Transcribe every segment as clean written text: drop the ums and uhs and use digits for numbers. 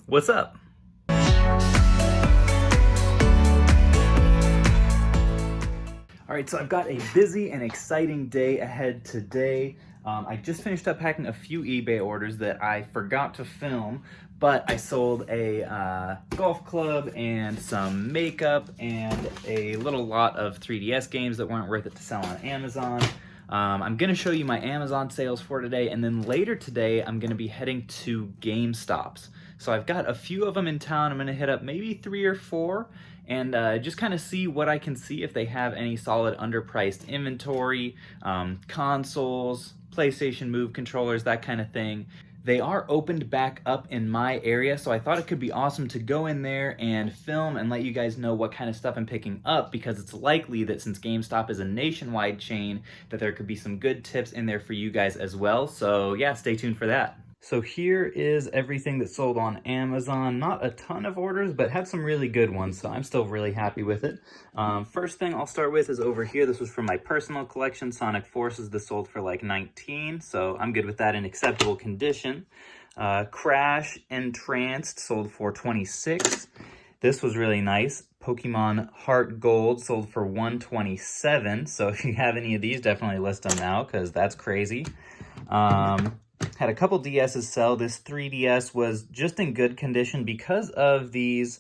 What's up? All right, so I've got a busy and exciting day ahead today. I just finished up packing a few eBay orders that I forgot to film, but I sold a golf club and some makeup and a little lot of 3DS games that weren't worth it to sell on Amazon. I'm gonna show you my Amazon sales for today, and then later today I'm gonna be heading to Gamestops. So I've got a few of them in town. I'm gonna hit up maybe 3 or 4 and just kind of see what I can see if they have any solid underpriced inventory, consoles, PlayStation Move controllers, that kind of thing. They are opened back up in my area, so I thought it could be awesome to go in there and film and let you guys know what kind of stuff I'm picking up, because it's likely that since GameStop is a nationwide chain, that there could be some good tips in there for you guys as well. So yeah, stay tuned for that. So here is everything that sold on Amazon. Not a ton of orders, but had some really good ones, so I'm still really happy with it. First thing I'll start with is over here. This was from my personal collection, Sonic Forces. This sold for like 19, so I'm good with that in acceptable condition. Crash Entranced sold for 26. This was really nice. Pokemon Heart Gold sold for 127, so if you have any of these, definitely list them now, because that's crazy. Had a couple DSs sell. This 3DS was just in good condition because of these,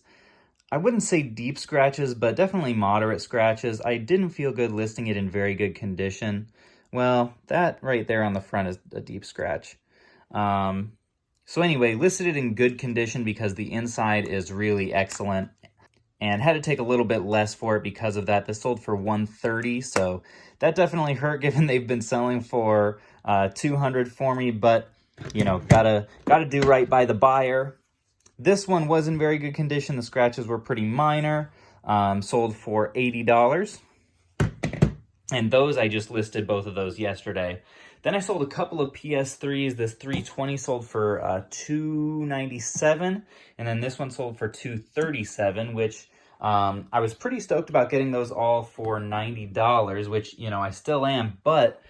I wouldn't say deep scratches, but definitely moderate scratches. I didn't feel good listing it in very good condition. Well, that right there on the front is a deep scratch. So anyway, listed it in good condition because the inside is really excellent, and had to take a little bit less for it because of that. This sold for 130, so that definitely hurt given they've been selling for 200 for me, but you know, gotta do right by the buyer. This one was in very good condition. The scratches were pretty minor. Sold for $80, and those I just listed both of those yesterday. Then I sold a couple of PS3s. This 320 sold for $297, and then this one sold for $237, which I was pretty stoked about getting those all for $90, which, you know, I still am. But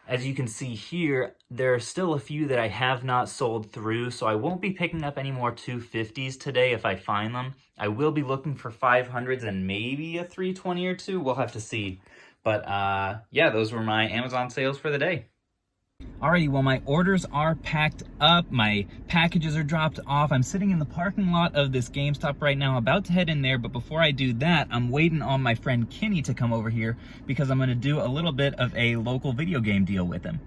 as you can see here, there are still a few that I have not sold through, so I won't be picking up any more 250s today if I find them. I will be looking for 500s and maybe a 320 or two. We'll have to see. But yeah, those were my Amazon sales for the day. Alrighty, well, my orders are packed up, my packages are dropped off. I'm sitting in the parking lot of this GameStop right now, about to head in there, but before I do that, I'm waiting on my friend Kenny to come over here because I'm going to do a little bit of a local video game deal with him.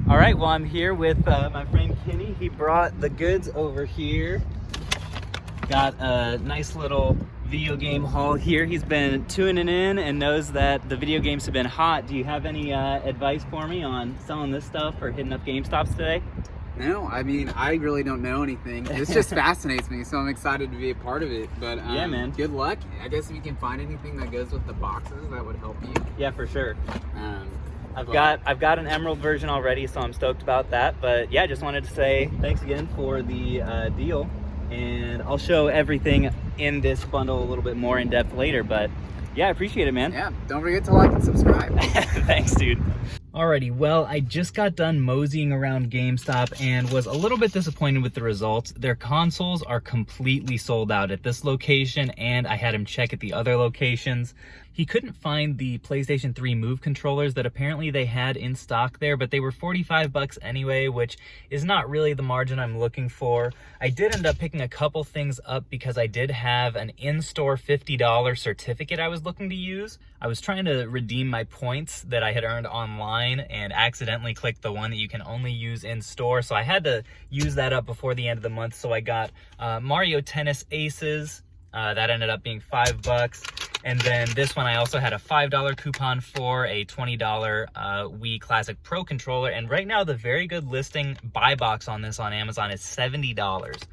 Alright, well, I'm here with my friend Kenny. He brought the goods over here. Got a nice little video game haul here. He's been tuning in and knows that the video games have been hot. Do you have any advice for me on selling this stuff or hitting up GameStops today? No, I mean, I really don't know anything. This just fascinates me, so I'm excited to be a part of it. But yeah, man. Good luck. I guess if you can find anything that goes with the boxes, that would help you. Yeah, for sure. I've got an emerald version already, so I'm stoked about that. But yeah, just wanted to say thanks again for the deal. And I'll show everything in this bundle a little bit more in depth later, but yeah, I appreciate it, man. Yeah, don't forget to like and subscribe. Thanks, dude. Alrighty, well, I just got done moseying around GameStop and was a little bit disappointed with the results. Their consoles are completely sold out at this location, and I had him check at the other locations. He couldn't find the PlayStation 3 Move controllers that apparently they had in stock there, but they were 45 bucks anyway, which is not really the margin I'm looking for. I did end up picking a couple things up because I did have an in-store $50 certificate I was looking to use. I was trying to redeem my points that I had earned online and accidentally clicked the one that you can only use in store, so I had to use that up before the end of the month. So I got Mario Tennis Aces. That ended up being $5. And then this one I also had a $5 coupon for, a $20 Wii Classic Pro controller. And right now the very good listing buy box on this on Amazon is $70.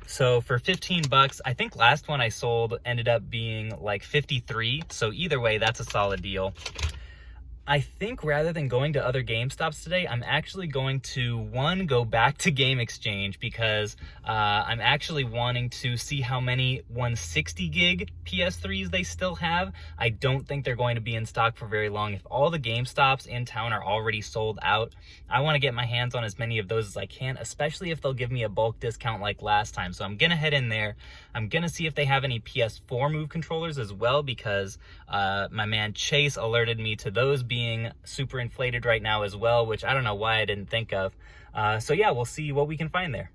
So for 15 bucks, I think last one I sold ended up being like 53. So either way, that's a solid deal. I think rather than going to other GameStops today, I'm actually going to, one, go back to Game Exchange because I'm actually wanting to see how many 160 gig PS3s they still have. I don't think they're going to be in stock for very long. If all the GameStops in town are already sold out, I want to get my hands on as many of those as I can, especially if they'll give me a bulk discount like last time. So I'm going to head in there. I'm going to see if they have any PS4 Move controllers as well because my man Chase alerted me to those being super inflated right now as well, which I don't know why I didn't think of. So yeah, we'll see what we can find there.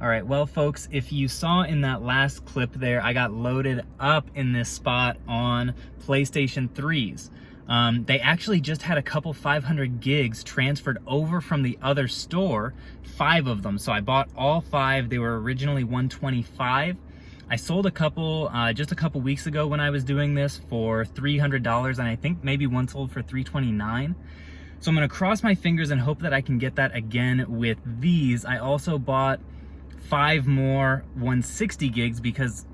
All right, well, folks, if you saw in that last clip there, I got loaded up in this spot on PlayStation 3s. They actually just had a couple 500 gigs transferred over from the other store, 5 of them. So I bought all 5. They were originally $125. I sold a couple just a couple weeks ago when I was doing this for $300, and I think maybe one sold for $329. So I'm gonna cross my fingers and hope that I can get that again with these. I also bought 5 more 160 gigs because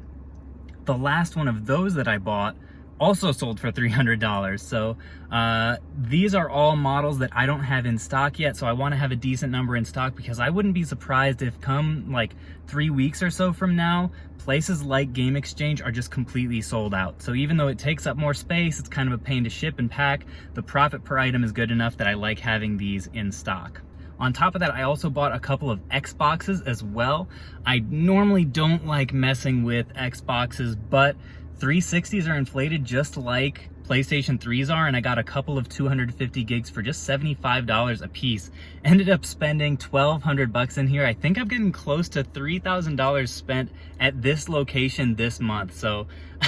the last one of those that I bought also sold for $300. So these are all models that I don't have in stock yet, so I want to have a decent number in stock because I wouldn't be surprised if come like 3 weeks or so from now, places like Game Exchange are just completely sold out. So even though it takes up more space, it's kind of a pain to ship and pack, the profit per item is good enough that I like having these in stock. On top of that, I also bought a couple of Xboxes as well. I normally don't like messing with Xboxes, but 360s are inflated just like PlayStation 3s are, and I got a couple of 250 gigs for just $75 a piece. Ended up spending $1,200 in here. I think I'm getting close to $3,000 spent at this location this month. So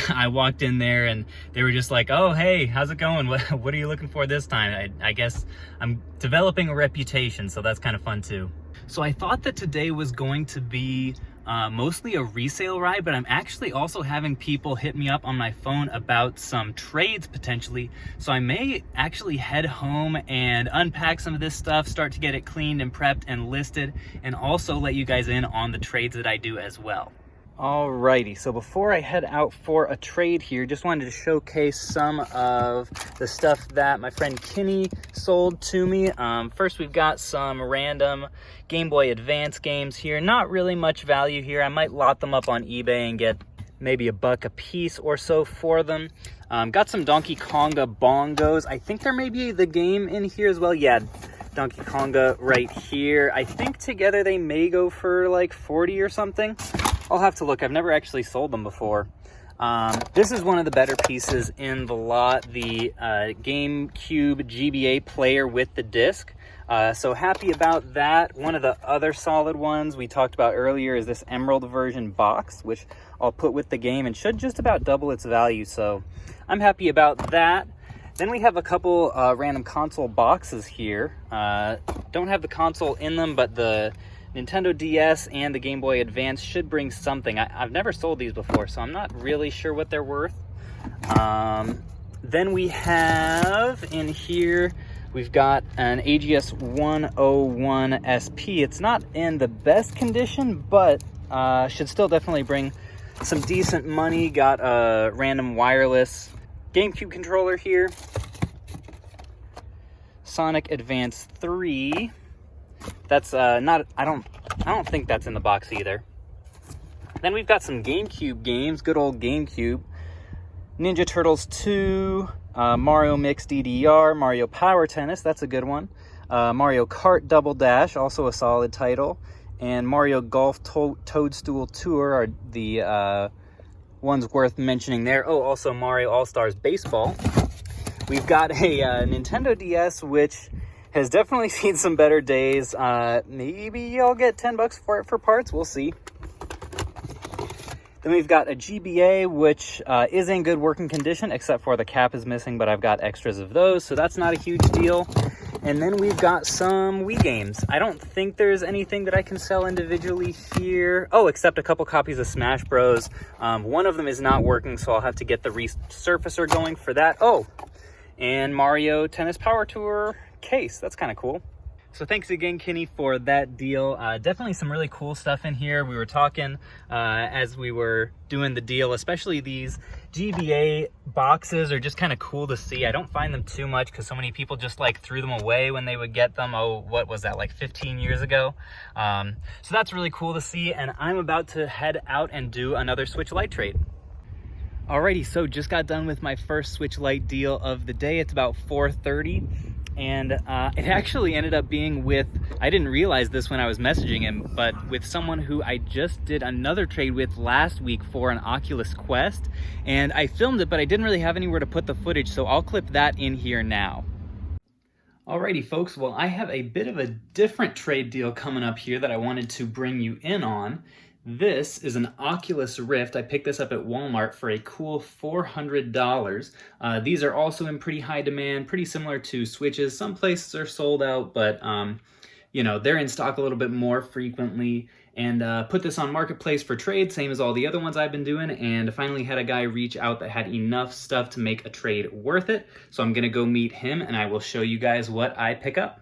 I walked in there and they were just like, oh, hey, how's it going? What are you looking for this time? I guess I'm developing a reputation, so that's kind of fun too. So I thought that today was going to be mostly a resale ride, but I'm actually also having people hit me up on my phone about some trades potentially. So I may actually head home and unpack some of this stuff, start to get it cleaned and prepped and listed, and also let you guys in on the trades that I do as well. Alrighty, so before I head out for a trade here, just wanted to showcase some of the stuff that my friend Kenny sold to me. First, we've got some random Game Boy Advance games here. Not really much value here. I might lot them up on eBay and get maybe $1 a piece or so for them. Got some Donkey Konga bongos. I think there may be the game in here as well. Yeah, Donkey Konga right here. I think together they may go for like 40 or something. I'll have to look. I've never actually sold them before. This is one of the better pieces in the lot, the GameCube GBA player with the disc. So happy about that. One of the other solid ones we talked about earlier is this Emerald version box, which I'll put with the game and should just about double its value. So I'm happy about that. Then we have a couple random console boxes here. Don't have the console in them, but the Nintendo DS and the Game Boy Advance should bring something. I've never sold these before, so I'm not really sure what they're worth. Then we have in here, we've got an AGS 101 SP. It's not in the best condition, but should still definitely bring some decent money. Got a random wireless GameCube controller here. Sonic Advance 3. That's not, I don't think that's in the box either. Then we've got some GameCube games, good old GameCube. Ninja Turtles 2, Mario Mix DDR, Mario Power Tennis, that's a good one. Mario Kart Double Dash, also a solid title. And Mario Golf Toadstool Tour are the ones worth mentioning there. Oh, also Mario All-Stars Baseball. We've got a Nintendo DS, which has definitely seen some better days. Maybe I'll get 10 bucks for it for parts. We'll see. Then we've got a GBA, which is in good working condition, except for the cap is missing, but I've got extras of those, so that's not a huge deal. And then we've got some Wii games. I don't think there's anything that I can sell individually here. Oh, except a couple copies of Smash Bros. One of them is not working, so I'll have to get the resurfacer going for that. Oh, and Mario Tennis Power Tour case. That's kind of cool. So thanks again, Kenny, for that deal. Definitely some really cool stuff in here. We were talking as we were doing the deal, especially these GBA boxes are just kind of cool to see. I don't find them too much because so many people just like threw them away when they would get them. Oh, what was that, like 15 years ago? So that's really cool to see. And I'm about to head out and do another Switch Lite trade. Alrighty, so just got done with my first Switch Lite deal of the day. It's about 4:30. And it actually ended up being with, I didn't realize this when I was messaging him, but with someone who I just did another trade with last week for an Oculus Quest. And I filmed it, but I didn't really have anywhere to put the footage, so I'll clip that in here now. Alrighty, folks, well, I have a bit of a different trade deal coming up here that I wanted to bring you in on. This is an Oculus Rift. I picked this up at Walmart for a cool $400. These are also in pretty high demand, pretty similar to Switches. Some places are sold out, but you know, they're in stock a little bit more frequently. And put this on Marketplace for trade, same as all the other ones I've been doing, and finally had a guy reach out that had enough stuff to make a trade worth it. So I'm gonna go meet him and I will show you guys what I pick up.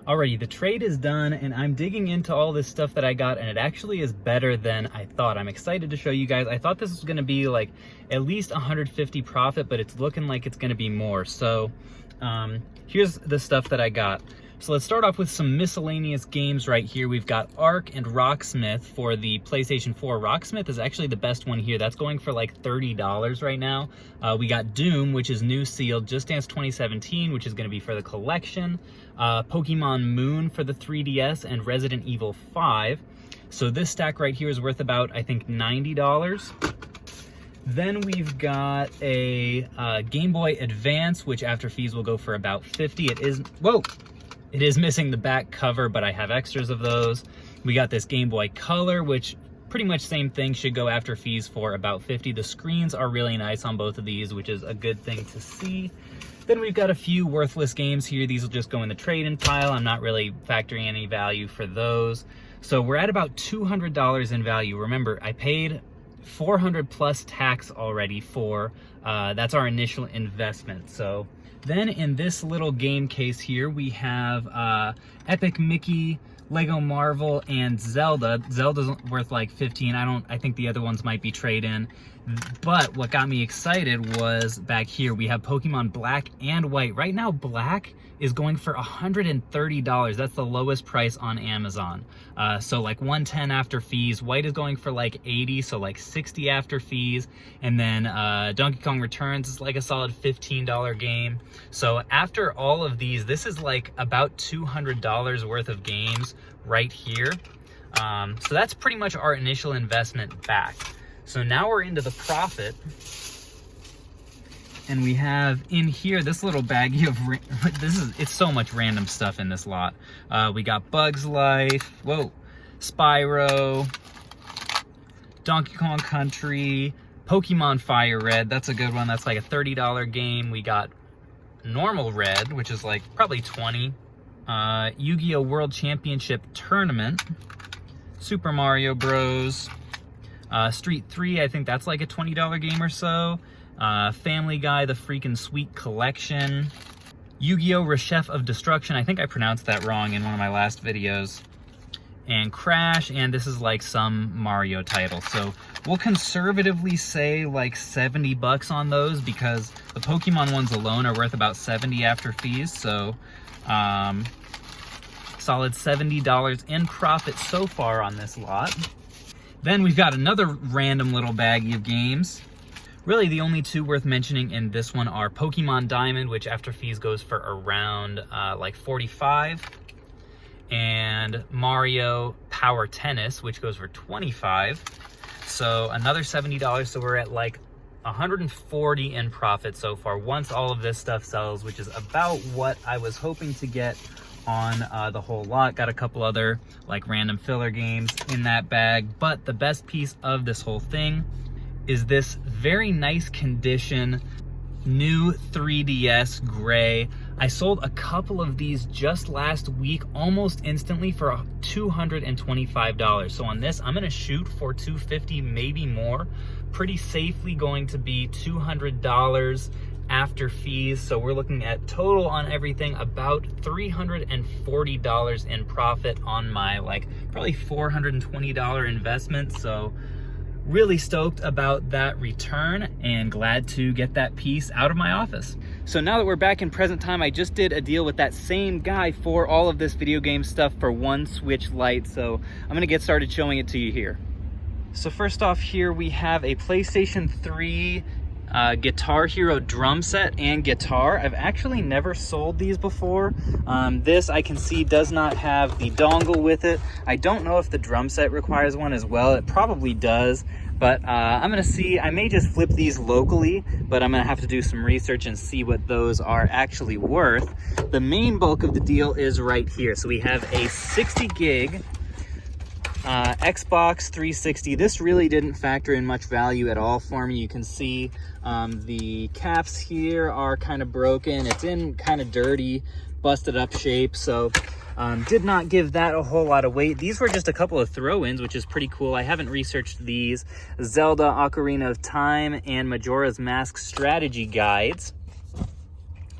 Alrighty, the trade is done and I'm digging into all this stuff that I got, and it actually is better than I thought. I'm excited to show you guys. I thought this was gonna be like at least 150 profit, but it's looking like it's gonna be more. So here's the stuff that I got. So let's start off with some miscellaneous games right here. We've got Ark and Rocksmith for the PlayStation 4. Rocksmith is actually the best one here. That's going for like $30 right now. We got Doom, which is new sealed, Just Dance 2017, which is going to be for the collection. Pokemon Moon for the 3DS, and Resident Evil 5. So this stack right here is worth about, I think, $90. Then we've got a Game Boy Advance, which after fees will go for about $50. It is missing the back cover, but I have extras of those. We got this Game Boy Color, which pretty much same thing, should go after fees for about $50. The screens are really nice on both of these, which is a good thing to see. Then we've got a few worthless games here. These will just go in the trade-in pile. I'm not really factoring any value for those. So we're at about $200 in value. Remember, I paid $400 plus tax already for, that's our initial investment. So then in this little game case here, we have Epic Mickey, Lego Marvel, and Zelda. Zelda's worth like 15. I think the other ones might be trade-in. But what got me excited was back here, we have Pokemon Black and White. Right now, Black is going for $130. That's the lowest price on Amazon. So like $110 after fees. White is going for like $80, so like $60 after fees. And then Donkey Kong Returns is like a solid $15 game. So after all of these, this is like about $200 worth of games right here. So that's pretty much our initial investment back. So now we're into the profit, and we have in here this little baggie of, it's so much random stuff in this lot. We got Bugs Life, Spyro, Donkey Kong Country, Pokemon Fire Red, that's a good one, that's like a $30 game. We got Normal Red, which is like probably 20. Yu-Gi-Oh! World Championship Tournament, Super Mario Bros. Street 3, I think that's like a $20 game or so. Family Guy, The Freaking Sweet Collection. Yu-Gi-Oh! Reshef of Destruction, I think I pronounced that wrong in one of my last videos. And Crash, and this is like some Mario title. So we'll conservatively say like 70 bucks on those, because the Pokemon ones alone are worth about 70 after fees. So solid $70 in profit so far on this lot. Then we've got another random little baggie of games. Really, the only two worth mentioning in this one are Pokemon Diamond, which after fees goes for around like 45, and Mario Power Tennis, which goes for 25. So another $70. So we're at like 140 in profit so far once all of this stuff sells, which is about what I was hoping to get on the whole lot. Got a couple other like random filler games in that bag, but the best piece of this whole thing is this very nice condition new 3DS gray. I sold a couple of these just last week, almost instantly, for $225. So on this, I'm gonna shoot for $250, maybe more. Pretty safely going to be $200 after fees. So we're looking at total on everything about $340 in profit on my like probably $420 investment. So really stoked about that return and glad to get that piece out of my office. So now that we're back in present time, I just did a deal with that same guy for all of this video game stuff for one Switch Lite. So I'm gonna get started showing it to you here. So first off, here we have a PlayStation 3 Guitar Hero drum set and guitar. I've actually never sold these before. This I can see does not have the dongle with it. I don't know if the drum set requires one as well. It probably does, but I'm gonna see. I may just flip these locally, but I'm gonna have to do some research and see what those are actually worth. The main bulk of the deal is right here. So we have a 60 gig Xbox 360. This really didn't factor in much value at all for me. You can see the caps here are kind of broken. It's in kind of dirty, busted up shape. So did not give that a whole lot of weight. These were just a couple of throw-ins, which is pretty cool. I haven't researched these. Zelda Ocarina of Time and Majora's Mask strategy guides.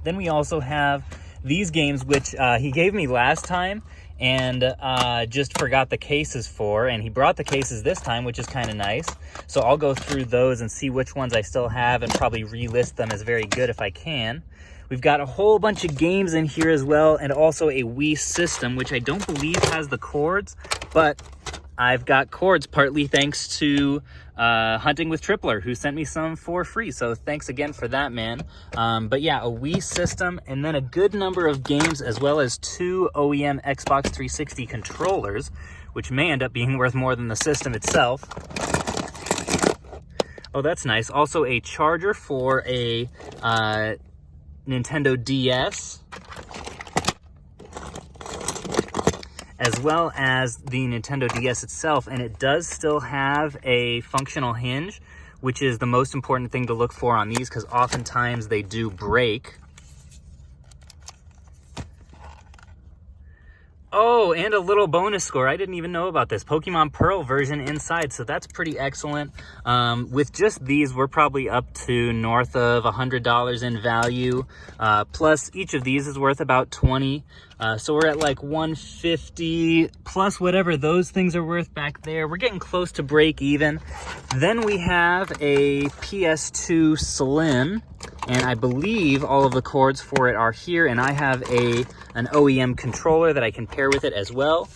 Then we also have these games, which he gave me last time and just forgot the cases for, and he brought the cases this time, which is kind of nice. So I'll go through those and see which ones I still have and probably relist them as very good if I can. We've got a whole bunch of games in here as well, and also a Wii system, which I don't believe has the cords, but I've got cords partly thanks to Hunting with Tripler, who sent me some for free. So thanks again for that, man. But yeah, a Wii system, and then a good number of games, as well as 2 OEM Xbox 360 controllers, which may end up being worth more than the system itself. Oh, that's nice. Also a charger for a Nintendo DS, as well as the Nintendo DS itself, and it does still have a functional hinge, which is the most important thing to look for on these, because oftentimes they do break. Oh, and a little bonus score. I didn't even know about this. Pokemon Pearl version inside, so that's pretty excellent. With just these, we're probably up to north of $100 in value. Plus, each of these is worth about $20. So we're at like $150 plus whatever those things are worth back there. We're getting close to break even. Then we have a PS2 Slim, and I believe all of the cords for it are here, and I have an OEM controller that I can pair with it as well.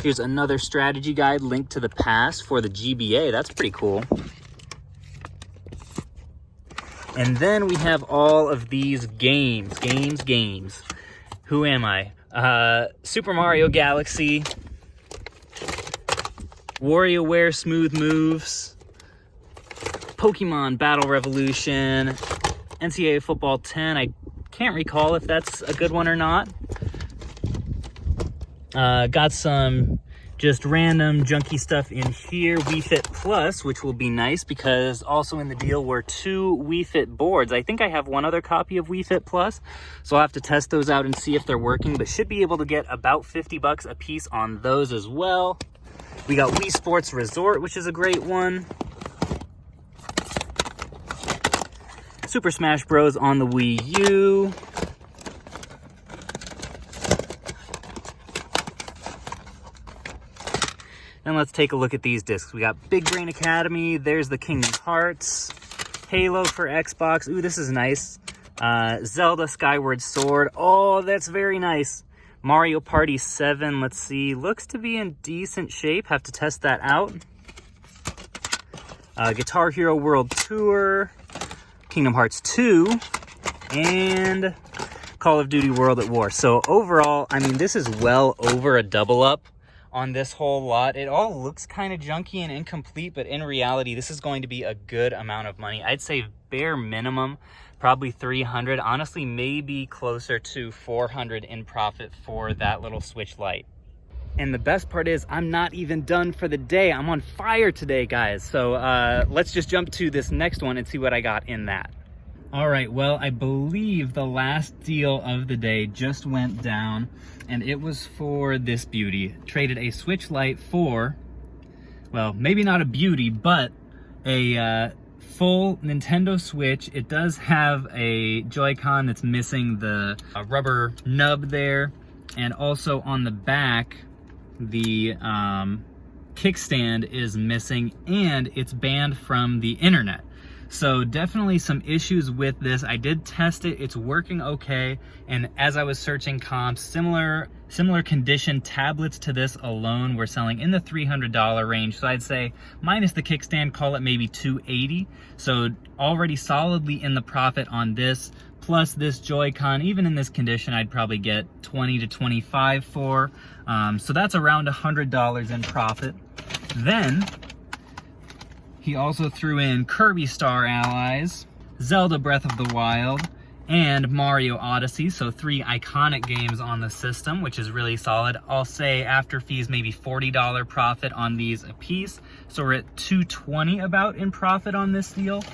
Here's another strategy guide linked to the past for the GBA. That's pretty cool. And then we have all of these games. Who am I? Super Mario Galaxy, WarioWare Smooth Moves, Pokemon Battle Revolution, NCAA Football 10. I can't recall if that's a good one or not. Got some just random junky stuff in here. Wii Fit Plus, which will be nice because also in the deal were 2 Wii Fit boards. I think I have one other copy of Wii Fit Plus, so I'll have to test those out and see if they're working, but should be able to get about $50 a piece on those as well. We got Wii Sports Resort, which is a great one. Super Smash Bros. On the Wii U. And let's take a look at these discs. We got Big Brain Academy. There's the Kingdom Hearts. Halo for Xbox. Ooh, this is nice. Zelda Skyward Sword. Oh, that's very nice. Mario Party 7. Let's see. Looks to be in decent shape. Have to test that out. Guitar Hero World Tour. Kingdom Hearts 2. And Call of Duty World at War. So overall, I mean, this is well over a double up on this whole lot. It all looks kind of junky and incomplete, but in reality, this is going to be a good amount of money. I'd say bare minimum, probably 300, honestly, maybe closer to 400 in profit for that little switch light. And the best part is I'm not even done for the day. I'm on fire today, guys. So let's just jump to this next one and see what I got in that. All right, well, I believe the last deal of the day just went down, and it was for this beauty. Traded a switch light for, well, maybe not a beauty, but a full Nintendo Switch. It does have a Joy-Con that's missing the rubber nub there, and also on the back, the kickstand is missing, and it's banned from the internet. So definitely some issues with this. I did test it, it's working okay. And as I was searching comps, similar condition tablets to this alone were selling in the $300 range. So I'd say minus the kickstand, call it maybe $280. So already solidly in the profit on this, plus this Joy-Con. Even in this condition, I'd probably get 20 to 25 for. So that's around $100 in profit. Then he also threw in Kirby Star Allies, Zelda Breath of the Wild, and Mario Odyssey. So 3 iconic games on the system, which is really solid. I'll say after fees, maybe $40 profit on these a piece. So we're at $220 about in profit on this deal.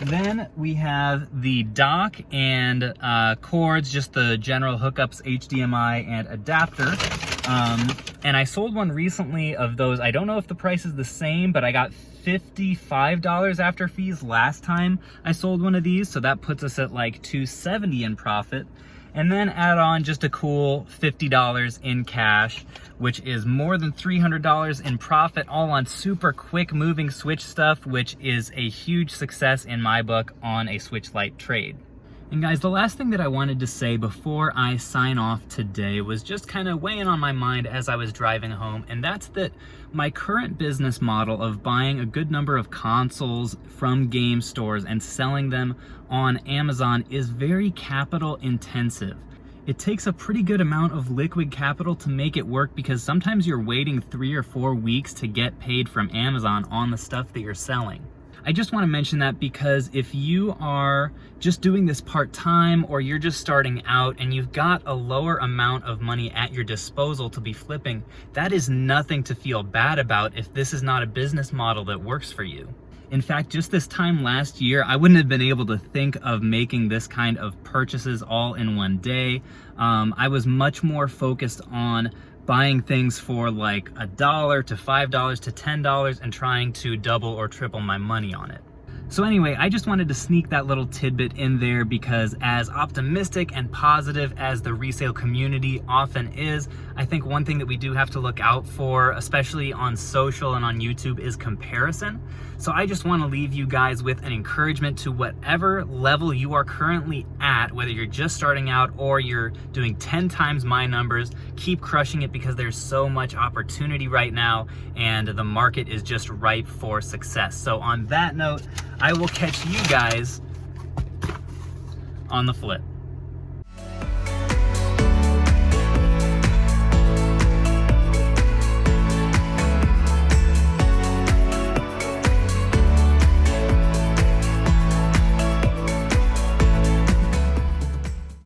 Then we have the dock and cords, just the general hookups, HDMI and adapter. And I sold one recently of those. I don't know if the price is the same, but I got $55 after fees last time I sold one of these. So that puts us at like $270 in profit. And then add on just a cool $50 in cash, which is more than $300 in profit, all on super quick moving Switch stuff, which is a huge success in my book on a Switch Lite trade. And guys, the last thing that I wanted to say before I sign off today was just kind of weighing on my mind as I was driving home, and that's that my current business model of buying a good number of consoles from game stores and selling them on Amazon is very capital intensive. It takes a pretty good amount of liquid capital to make it work, because sometimes you're waiting 3 or 4 weeks to get paid from Amazon on the stuff that you're selling. I just want to mention that because if you are just doing this part-time, or you're just starting out and you've got a lower amount of money at your disposal to be flipping, that is nothing to feel bad about if this is not a business model that works for you. In fact, just this time last year, I wouldn't have been able to think of making this kind of purchases all in one day. I was much more focused on buying things for like $1 to $5 to $10 and trying to double or triple my money on it. So anyway, I just wanted to sneak that little tidbit in there, because as optimistic and positive as the resale community often is, I think one thing that we do have to look out for, especially on social and on YouTube, is comparison. So I just want to leave you guys with an encouragement to whatever level you are currently at, whether you're just starting out or you're doing 10 times my numbers, keep crushing it, because there's so much opportunity right now and the market is just ripe for success. So on that note, I will catch you guys on the flip.